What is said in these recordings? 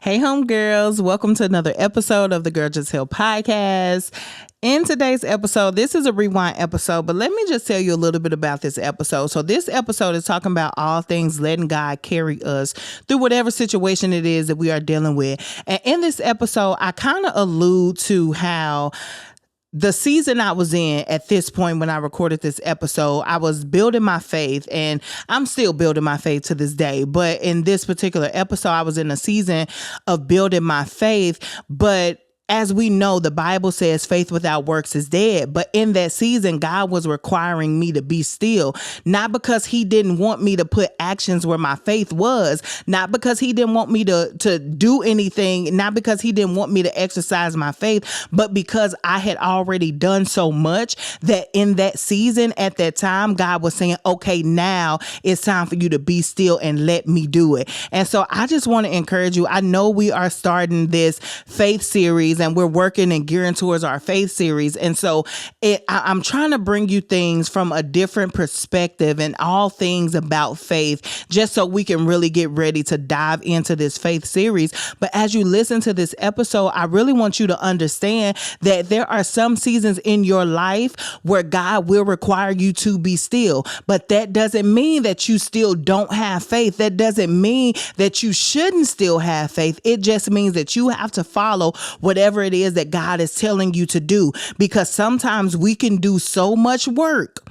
Hey, homegirls, welcome to another episode of the Girl Just Heal podcast. In today's episode, this is a rewind episode, but let me just tell you a little bit about this episode. So this episode is talking about all things letting God carry us through whatever situation it is that we are dealing with. And in this episode, I kind of allude to how the season I was in at this point when I recorded this episode, I was building my faith, and I'm still building my faith to this day. But in this particular episode, I was in a season of building my faith. But as we know, the Bible says faith without works is dead. But in that season, God was requiring me to be still, not because he didn't want me to put actions where my faith was, not because he didn't want me to do anything, not because he didn't want me to exercise my faith, but because I had already done so much that in that season at that time, God was saying, okay, now it's time for you to be still and let me do it. And so I just want to encourage you. I know we are starting this faith series and we're working and gearing towards our faith series. And so I'm trying to bring you things from a different perspective and all things about faith, just so we can really get ready to dive into this faith series. But as you listen to this episode, I really want you to understand that there are some seasons in your life where God will require you to be still. But that doesn't mean that you still don't have faith. That doesn't mean that you shouldn't still have faith. It just means that you have to follow whatever it is that God is telling you to do, because sometimes we can do so much work.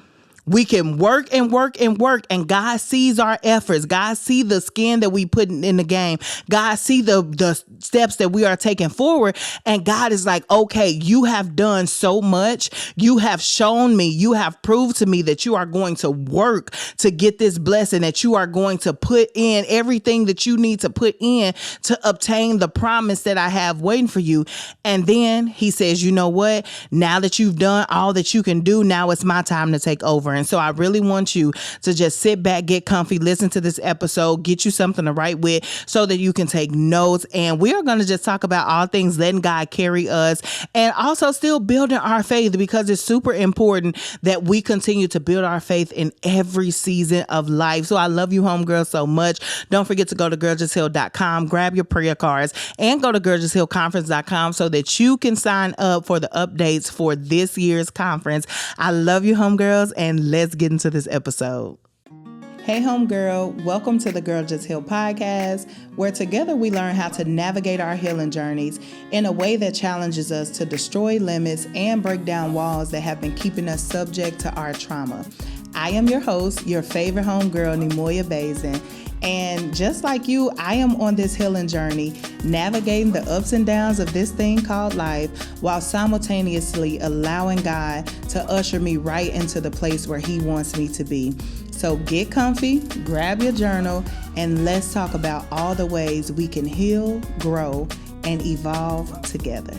We can work and work and work, and God sees our efforts. God sees the skin that we put in the game. God sees the steps that we are taking forward, and God is like, okay, you have done so much. You have shown me, you have proved to me that you are going to work to get this blessing, that you are going to put in everything that you need to put in to obtain the promise that I have waiting for you. And then he says, you know what? Now that you've done all that you can do, now it's my time to take over. And so I really want you to just sit back, get comfy, listen to this episode, get you something to write with so that you can take notes. And we are going to just talk about all things letting God carry us and also still building our faith, because it's super important that we continue to build our faith in every season of life. So I love you, homegirl, so much. Don't forget to go to girljustheal.com, grab your prayer cards, and go to girljusthealconference.com so that you can sign up for the updates for this year's conference. I love you, homegirls, and let's get into this episode. Hey, homegirl, welcome to the Girl Just Heal podcast, where together we learn how to navigate our healing journeys in a way that challenges us to destroy limits and break down walls that have been keeping us subject to our trauma. I am your host, your favorite homegirl, Neimoya, Basden. And just like you, I am on this healing journey, navigating the ups and downs of this thing called life, while simultaneously allowing God to usher me right into the place where he wants me to be. So get comfy, grab your journal, and let's talk about all the ways we can heal, grow, and evolve together.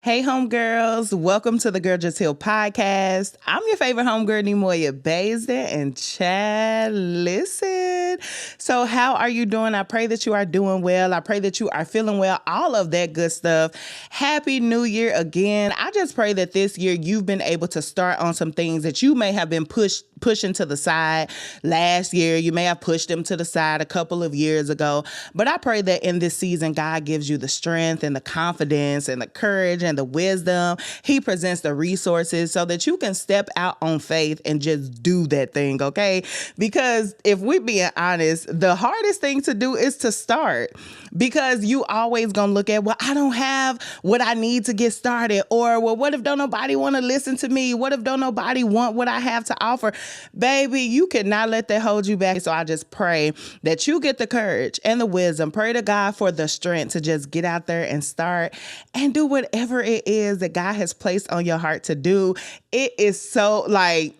Hey, homegirls, welcome to the Girl Just Heal podcast. I'm your favorite homegirl, Neimoya Basden, and Chad, listen. So how are you doing? I pray that you are doing well. I pray that you are feeling well, all of that good stuff. Happy New Year again. I just pray that this year you've been able to start on some things that you may have been pushing to the side last year. You may have pushed them to the side a couple of years ago. But I pray that in this season, God gives you the strength and the confidence and the courage and the wisdom. He presents the resources so that you can step out on faith and just do that thing, okay? Because if we're being honest, the hardest thing to do is to start, because you always gonna look at, well, I don't have what I need to get started, or, well, what if don't nobody want to listen to me? What if don't nobody want what I have to offer? Baby, you cannot let that hold you back. So I just pray that you get the courage and the wisdom. Pray to God for the strength to just get out there and start and do whatever it is that God has placed on your heart to do. It is so, like,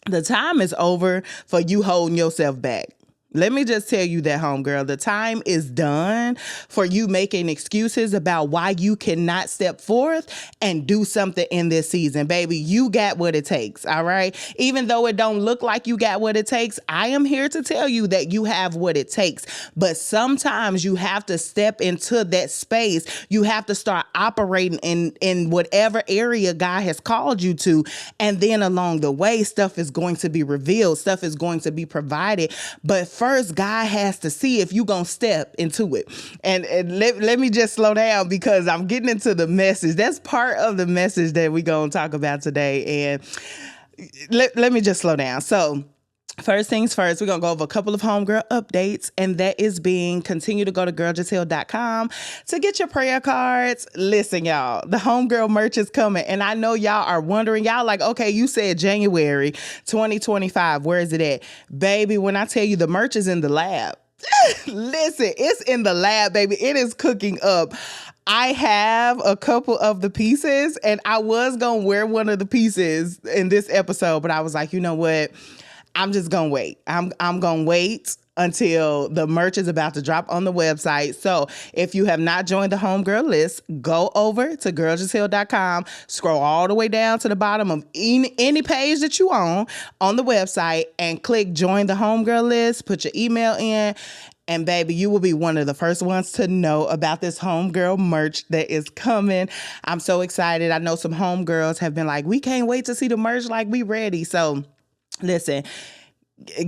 the time is over for you holding yourself back. Let me just tell you that, homegirl, the time is done for you making excuses about why you cannot step forth and do something in this season. Baby, you got what it takes, all right? Even though it don't look like you got what it takes, I am here to tell you that you have what it takes. But sometimes you have to step into that space. You have to start operating in whatever area God has called you to. And then along the way, stuff is going to be revealed. Stuff is going to be provided. But first, God has to see if you're going to step into it. And let me just slow down because I'm getting into the message. That's part of the message that we're going to talk about today. And let me just slow down. So, first things first, we're going to go over a couple of homegirl updates, and that is being continue to go to girljusthill.com to get your prayer cards. Listen, y'all, the homegirl merch is coming, and I know y'all are wondering. Y'all like, okay, you said January 2025. Where is it at? Baby, when I tell you the merch is in the lab. Listen, it's in the lab, baby. It is cooking up. I have a couple of the pieces, and I was going to wear one of the pieces in this episode, but I was like, you know what? I'm just going to wait. I'm going to wait until the merch is about to drop on the website. So if you have not joined the Homegirl list, go over to girljusthill.com, scroll all the way down to the bottom of any page that you own on the website and click join the Homegirl list, put your email in, and baby, you will be one of the first ones to know about this homegirl merch that is coming. I'm so excited. I know some homegirls have been like, we can't wait to see the merch, like we ready. So listen,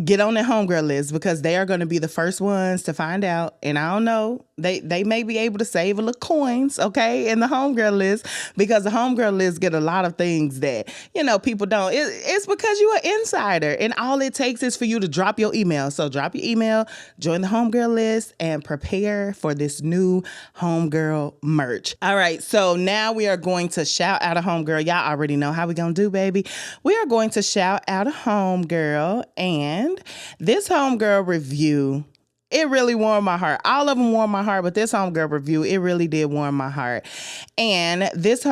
get on that homegirl list because they are going to be the first ones to find out. And I don't know, they may be able to save a little coins, okay, in the homegirl list, because the homegirl list get a lot of things that, people don't. It's because you're an insider, and all it takes is for you to drop your email. So drop your email, join the homegirl list, and prepare for this new homegirl merch. All right, so now we are going to shout out a homegirl. Y'all already know how we going to do, baby. We are going to shout out a homegirl, and this homegirl review, it really warmed my heart. All of them warmed my heart, but this homegirl review, it really did warm my heart. And this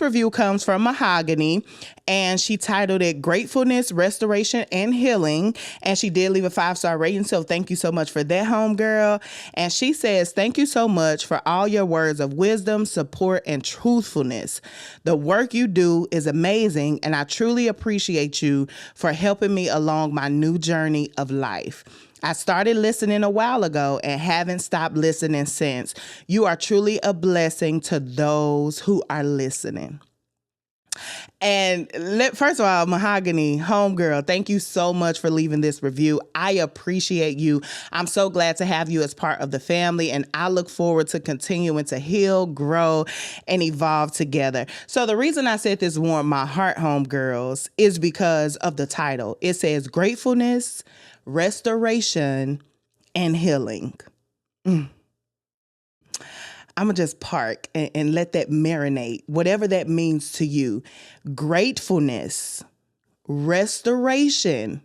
review comes from Mahogany, and she titled it Gratefulness, Restoration, and Healing. And she did leave a 5-star rating, so thank you so much for that, homegirl. And she says, thank you so much for all your words of wisdom, support, and truthfulness. The work you do is amazing, and I truly appreciate you for helping me along my new journey of life. I started listening a while ago and haven't stopped listening since. You are truly a blessing to those who are listening. And first of all, Mahogany, homegirl, thank you so much for leaving this review. I appreciate you. I'm so glad to have you as part of the family, and I look forward to continuing to heal, grow, and evolve together. So the reason I said this warmed my heart, homegirls, is because of the title. It says Gratefulness, Restoration, and Healing. I'm going to just park and let that marinate, whatever that means to you. Gratefulness, restoration,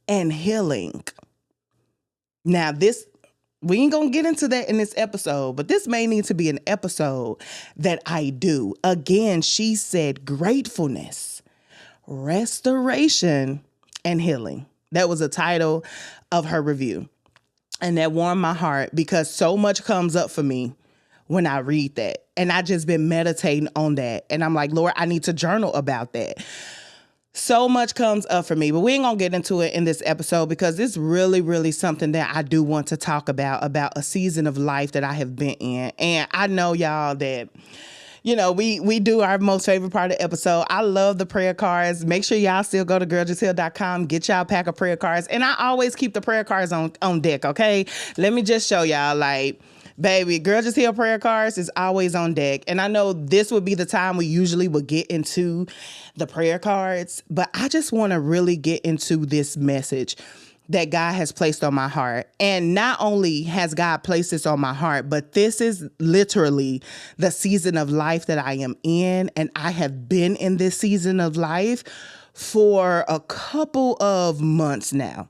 and healing. Now, we ain't going to get into that in this episode, but this may need to be an episode that I do. Again, she said gratefulness, restoration, and healing. That was the title of her review. And that warmed my heart because so much comes up for me when I read that. And I just been meditating on that. And I'm like, Lord, I need to journal about that. So much comes up for me, but we ain't gonna get into it in this episode because it's really, really something that I do want to talk about a season of life that I have been in. And I know, y'all, that we do our most favorite part of the episode. I love the prayer cards. Make sure y'all still go to girljusthill.com, get y'all a pack of prayer cards. And I always keep the prayer cards on deck, okay? Let me just show y'all, baby, Girl Just Heal prayer cards is always on deck. And I know this would be the time we usually would get into the prayer cards, but I just want to really get into this message that God has placed on my heart. And not only has God placed this on my heart, but this is literally the season of life that I am in. And I have been in this season of life for a couple of months now.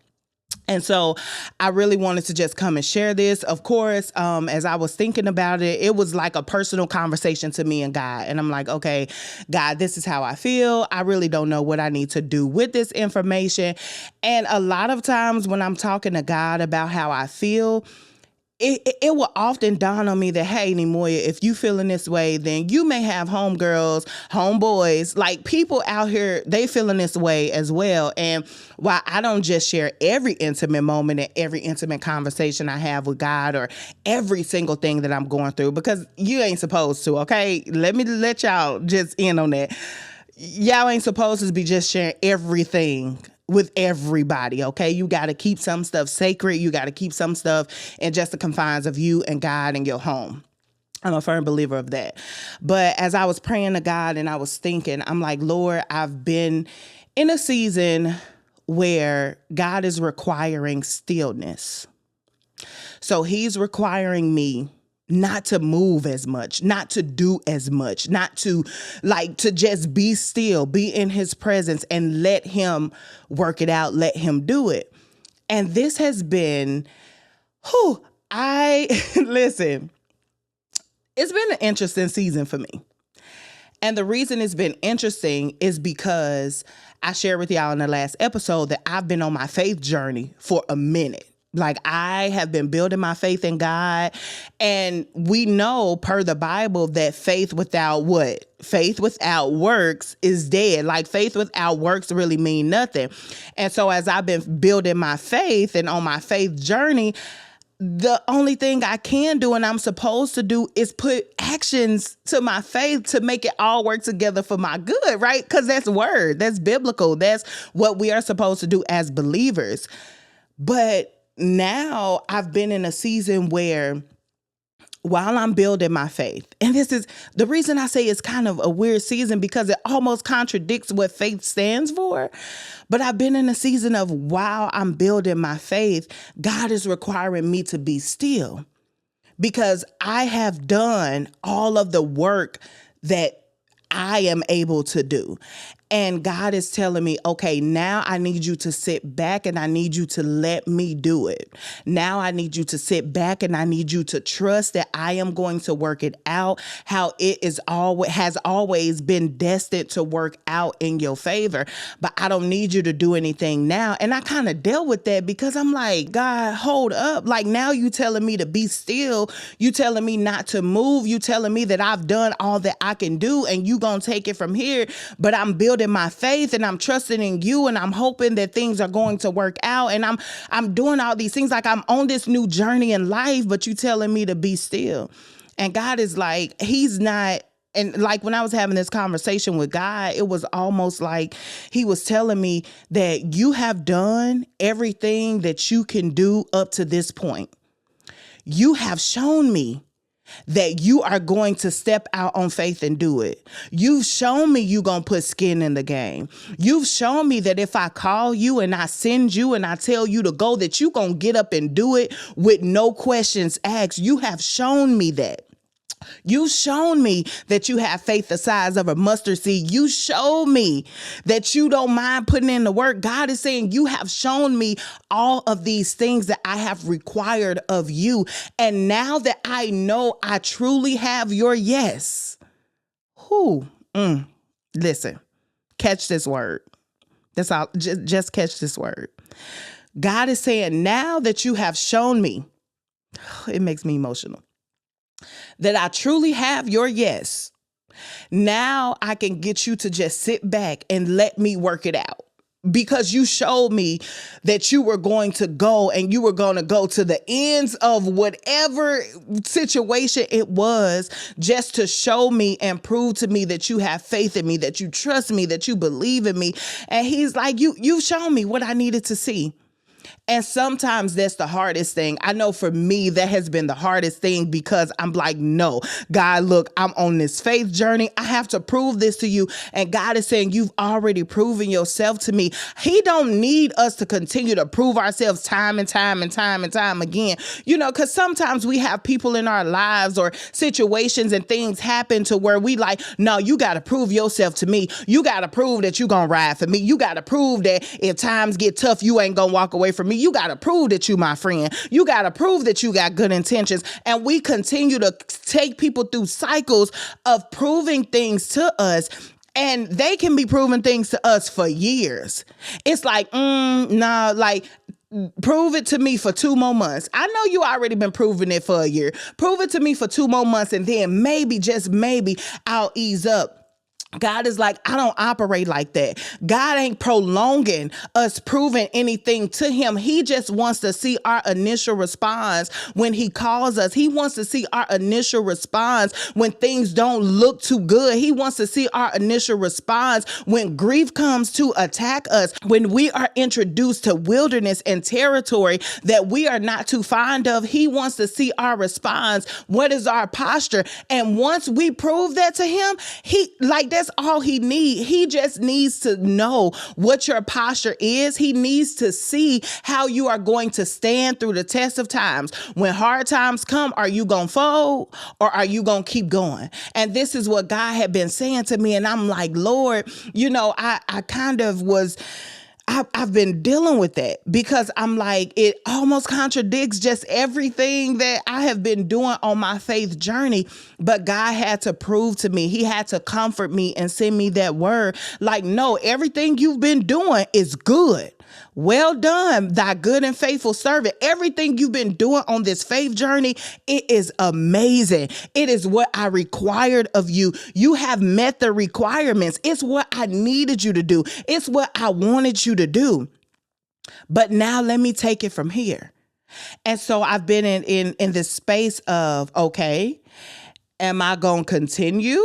And so I really wanted to just come and share this. Of course, as I was thinking about it, it was like a personal conversation to me and God. And I'm like, okay, God, this is how I feel. I really don't know what I need to do with this information. And a lot of times when I'm talking to God about how I feel, it will often dawn on me that, hey, Neimoya, if you feeling this way, then you may have homegirls, homeboys, like people out here, they feeling this way as well. And while I don't just share every intimate moment and every intimate conversation I have with God or every single thing that I'm going through, because you ain't supposed to, okay? Let me let y'all just in on that. Y'all ain't supposed to be just sharing everything with everybody, okay? You got to keep some stuff sacred. You got to keep some stuff in just the confines of you and God and your home. I'm a firm believer of that. But as I was praying to God and I was thinking, I'm like, Lord, I've been in a season where God is requiring stillness. So he's requiring me not to move as much, not to do as much, not to to just be still, be in his presence and let him work it out, let him do it. And this has been, listen, it's been an interesting season for me. And the reason it's been interesting is because I shared with y'all in the last episode that I've been on my faith journey for a minute. Like I have been building my faith in God. And we know per the Bible that faith without what? Faith without works is dead. Like faith without works really mean nothing. And so as I've been building my faith and on my faith journey, the only thing I can do and I'm supposed to do is put actions to my faith to make it all work together for my good, right? Because that's word, that's biblical. That's what we are supposed to do as believers. But now I've been in a season where while I'm building my faith, and this is the reason I say it's kind of a weird season because it almost contradicts what faith stands for. But I've been in a season of while I'm building my faith, God is requiring me to be still because I have done all of the work that I am able to do. And God is telling me, okay, now I need you to sit back and I need you to let me do it. Now I need you to sit back and I need you to trust that I am going to work it out how it has always been destined to work out in your favor. But I don't need you to do anything now. And I kind of dealt with that because I'm like, God, hold up. Like now you telling me to be still. You telling me not to move. You telling me that I've done all that I can do and you gonna take it from here. But I'm building my faith and I'm trusting in you and I'm hoping that things are going to work out and I'm doing all these things like I'm on this new journey in life, but you telling me to be still. And God is like, he's not. And like when I was having this conversation with God, it was almost like he was telling me that you have done everything that you can do up to this point. You have shown me that you are going to step out on faith and do it. You've shown me you're going to put skin in the game. You've shown me that if I call you and I send you and I tell you to go, that you're going to get up and do it with no questions asked. You have shown me that. You shown me that you have faith the size of a mustard seed. You showed me that you don't mind putting in the work. God is saying you have shown me all of these things that I have required of you. And now that I know I truly have your yes. Listen, catch this word. That's all. Just catch this word. God is saying now that you have shown me, it makes me emotional, that I truly have your yes. Now I can get you to just sit back and let me work it out. Because you showed me that you were going to go and you were going to go to the ends of whatever situation it was just to show me and prove to me that you have faith in me, that you trust me, that you believe in me. And he's like, you've shown me what I needed to see. And sometimes that's the hardest thing. I know for me, that has been the hardest thing because I'm like, no, God, look, I'm on this faith journey. I have to prove this to you. And God is saying, you've already proven yourself to me. He don't need us to continue to prove ourselves time and time and time and time again. You know, because sometimes we have people in our lives or situations and things happen to where we like, no, you got to prove yourself to me. You got to prove that you're going to ride for me. You got to prove that if times get tough, you ain't going to walk away from me. me. You got to prove that you my friend. You got to prove that you got good intentions. And we continue to take people through cycles of proving things to us. And they can be proving things to us for years. It's like, nah, like, prove it to me for 2 more months. I know you already been proving it for a year. Prove it to me for 2 more months, and then maybe, just maybe, I'll ease up. God is like, I don't operate like that. God ain't prolonging us proving anything to him. He just wants to see our initial response when he calls us. He wants to see our initial response when things don't look too good. He wants to see our initial response when grief comes to attack us, when we are introduced to wilderness and territory that we are not too fond of. He wants to see our response. What is our posture? And once we prove that to him, that's all he needs. He just needs to know what your posture is. He needs to see how you are going to stand through the test of times. When hard times come, are you going to fold or are you going to keep going? And this is what God had been saying to me. And I'm like, Lord, I kind of was... I've been dealing with that because I'm like, it almost contradicts just everything that I have been doing on my faith journey. But God had to prove to me, he had to comfort me and send me that word. Like, no, everything you've been doing is good. Well done, thy good and faithful servant. Everything you've been doing on this faith journey, it is amazing. It is what I required of you. You have met the requirements. It's what I needed you to do. It's what I wanted you to do. But now let me take it from here. And so I've been in this space of, okay, am I going to continue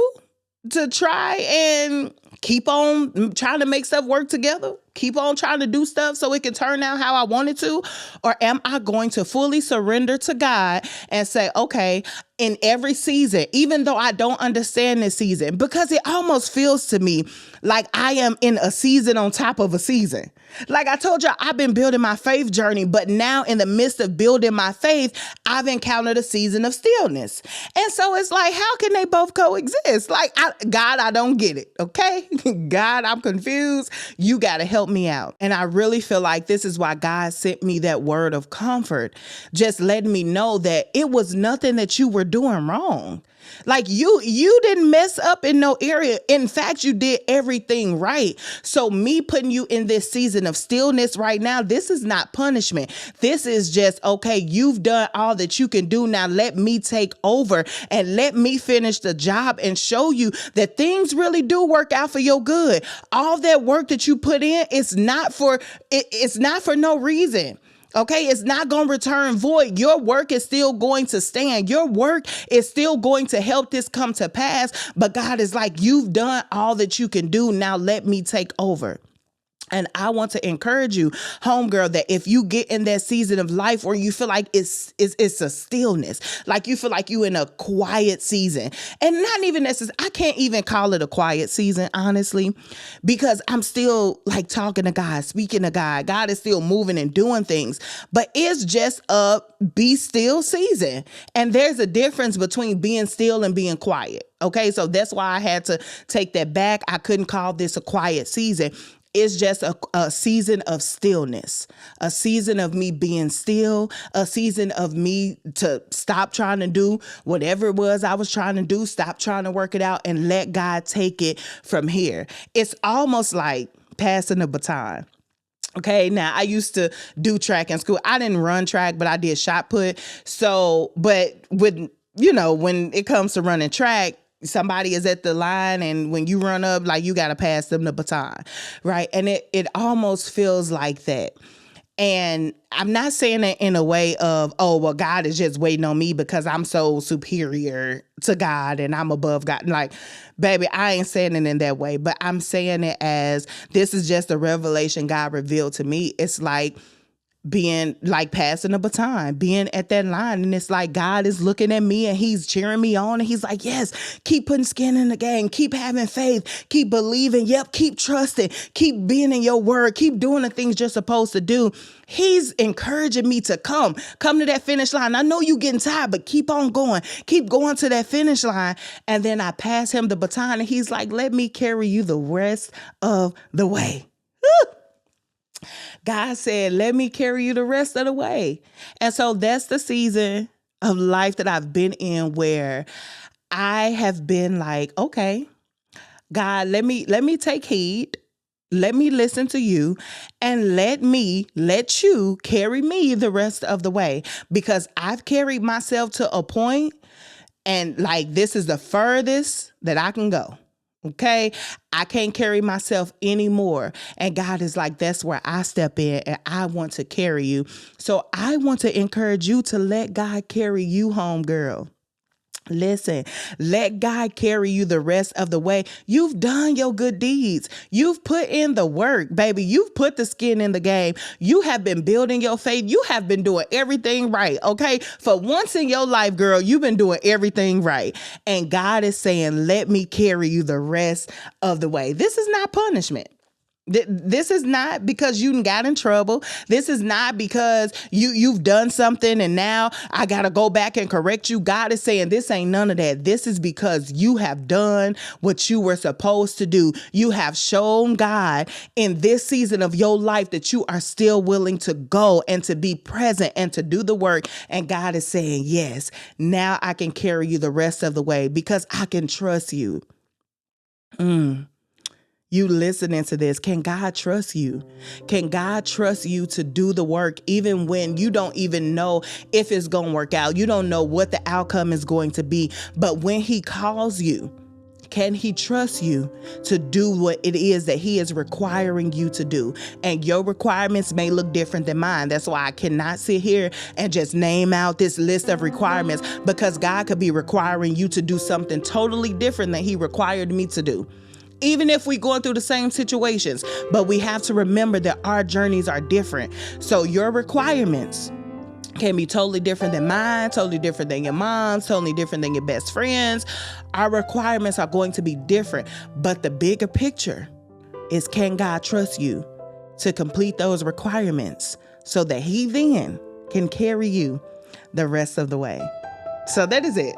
to try and keep on trying to make stuff work together? Keep on trying to do stuff so it can turn out how I want it to? Or am I going to fully surrender to God and say, okay, in every season, even though I don't understand this season, because it almost feels to me like I am in a season on top of a season. Like I told you, I've been building my faith journey, but now in the midst of building my faith, I've encountered a season of stillness. And so it's like, how can they both coexist? Like, God, I don't get it. Okay. God, I'm confused. You got to help me out. And I really feel like this is why God sent me that word of comfort, just letting me know that it was nothing that you were doing wrong. Like you didn't mess up in no area. In fact, you did everything right. So me putting you in this season of stillness right now, this is not punishment. This is just, okay, you've done all that you can do. Now let me take over and let me finish the job and show you that things really do work out for your good. All that work that you put in, it's not for no reason. Okay, it's not going to return void. Your work is still going to stand. Your work is still going to help this come to pass. But God is like, you've done all that you can do. Now let me take over. And I want to encourage you, homegirl, that if you get in that season of life where you feel like it's a stillness, like you feel like you in a quiet season, and not even necessarily, I can't even call it a quiet season, honestly, because I'm still like talking to God, speaking to God. God is still moving and doing things, but it's just a be still season. And there's a difference between being still and being quiet. Okay, so that's why I had to take that back. I couldn't call this a quiet season. It's just a season of stillness, a season of me being still, a season of me to stop trying to do whatever it was I was trying to do, stop trying to work it out and let God take it from here. It's almost like passing the baton. Okay, now I used to do track in school. I didn't run track, but I did shot put. So, but when it comes to running track, somebody is at the line and when you run up, like you got to pass them the baton, right? And it almost feels like that. And I'm not saying it in a way of, oh, well, God is just waiting on me because I'm so superior to God and I'm above God. Like, baby, I ain't saying it in that way, but I'm saying it as this is just a revelation God revealed to me. It's like being like passing a baton, being at that line. And it's like God is looking at me and he's cheering me on. And he's like, yes, keep putting skin in the game. Keep having faith. Keep believing. Yep. Keep trusting. Keep being in your word. Keep doing the things you're supposed to do. He's encouraging me to come to that finish line. I know you're getting tired, but keep on going. Keep going to that finish line. And then I pass him the baton and he's like, let me carry you the rest of the way. Woo! God said, let me carry you the rest of the way. And so that's the season of life that I've been in where I have been like, okay, God, let me take heed. Let me listen to you and let you carry me the rest of the way, because I've carried myself to a point and like this is the furthest that I can go. Okay, I can't carry myself anymore. And God is like, that's where I step in and I want to carry you. So I want to encourage you to let God carry you home, girl. Listen, let God carry you the rest of the way. You've done your good deeds. You've put in the work, baby. You've put the skin in the game. You have been building your faith. You have been doing everything right, okay? For once in your life, girl, you've been doing everything right. And God is saying, let me carry you the rest of the way. This is not punishment. This is not because you got in trouble. This is not because you've done something and now I got to go back and correct you. God is saying this ain't none of that. This is because you have done what you were supposed to do. You have shown God in this season of your life that you are still willing to go and to be present and to do the work. And God is saying, yes, now I can carry you the rest of the way because I can trust you. You listening to this, can God trust you? Can God trust you to do the work even when you don't even know if it's going to work out? You don't know what the outcome is going to be. But when he calls you, can he trust you to do what it is that he is requiring you to do? And your requirements may look different than mine. That's why I cannot sit here and just name out this list of requirements, because God could be requiring you to do something totally different than he required me to do. Even if we're going through the same situations, but we have to remember that our journeys are different. So your requirements can be totally different than mine, totally different than your mom's, totally different than your best friend's. Our requirements are going to be different, but the bigger picture is, can God trust you to complete those requirements so that he then can carry you the rest of the way? So that is it.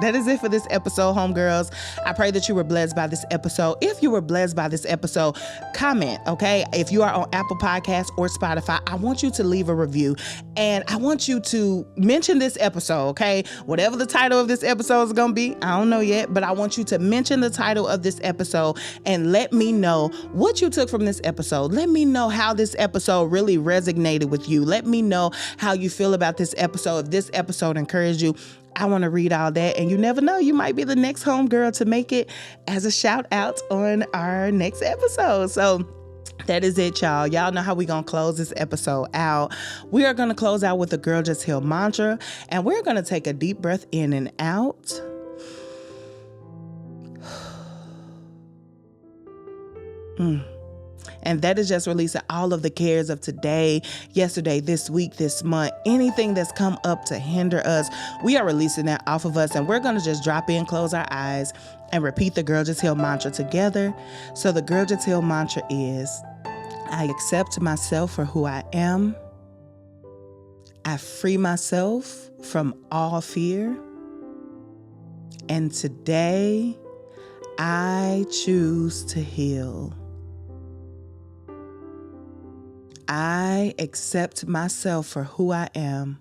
That is it for this episode, homegirls. I pray that you were blessed by this episode. If you were blessed by this episode, comment, okay? If you are on Apple Podcasts or Spotify, I want you to leave a review and I want you to mention this episode, okay? Whatever the title of this episode is going to be, I don't know yet, but I want you to mention the title of this episode and let me know what you took from this episode. Let me know how this episode really resonated with you. Let me know how you feel about this episode. If this episode encouraged you, I want to read all that. And you never know, you might be the next homegirl to make it as a shout out on our next episode. So that is it, y'all. Y'all know how we going to close this episode out. We are going to close out with the Girl Just Heal mantra. And we're going to take a deep breath in and out. And that is just releasing all of the cares of today, yesterday, this week, this month, anything that's come up to hinder us. We are releasing that off of us, and we're going to just drop in, close our eyes, and repeat the Girl Just Heal mantra together. So the Girl Just Heal mantra is, I accept myself for who I am. I free myself from all fear. And today, I choose to heal. I accept myself for who I am.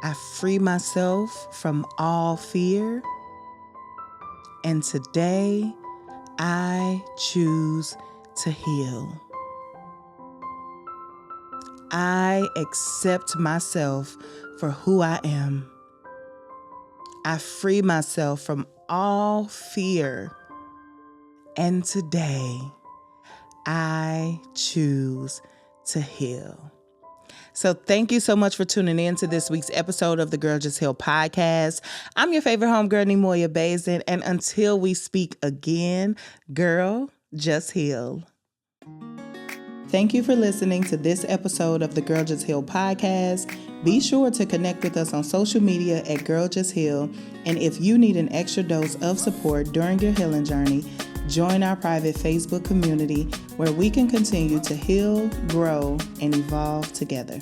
I free myself from all fear. And today, I choose to heal. I accept myself for who I am. I free myself from all fear. And today, I choose to heal. So thank you so much for tuning in to this week's episode of the Girl Just Heal podcast. I'm your favorite homegirl, Neimoya Basden. And until we speak again, girl, just heal. Thank you for listening to this episode of the Girl Just Heal podcast. Be sure to connect with us on social media at Girl Just Heal. And if you need an extra dose of support during your healing journey, join our private Facebook community where we can continue to heal, grow, and evolve together.